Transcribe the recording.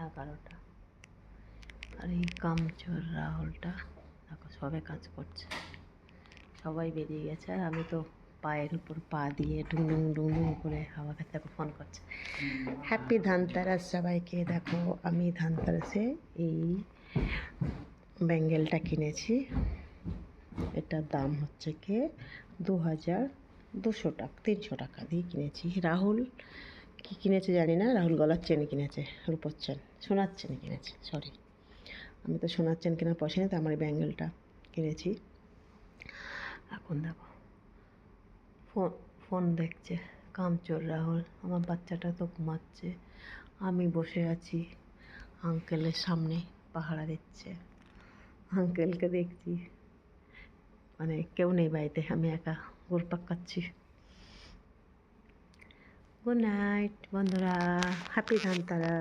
11টা। আর এই কামচোর রাহুলটা দেখো সবে কাজ করছে, সবাই বেরিয়ে গেছে আর আমি তো পায়ের উপর পা দিয়ে ডুং ডুং করে হাওয়া খেতে ফোন করছে। হ্যাপি ধানতেরাস সবাইকে। দেখো আমি ধানতেরাসে এই ব্যাঙ্গেলটা কিনেছি। এটার দাম হচ্ছে কি 2200 টাকা, 300 টাকা দিয়ে কিনেছি। রাহুল কি কিনেছে জানি না, রাহুল গলার চেন কিনেছে, রূপোর চেন, সোনার চেন কিনেছে, সরি আমি তো সোনার চেন কেনার পয়সা নেই, তো আমার এই ব্যাঙ্গেলটা কিনেছি। এখন দেখো ফোন দেখছে কামচোর রাহুল, আমার বাচ্চাটা তো ঘুমাচ্ছে, আমি বসে আছি আঙ্কেলের সামনে পাহারা দিচ্ছে। আঙ্কেলকে দেখছি, মানে কেউ নেই বাড়িতে, আমি একা ঘুরপাক খাচ্ছি। গুড নাইট বন্ধুরা, হ্যাপি ধানতেরাস।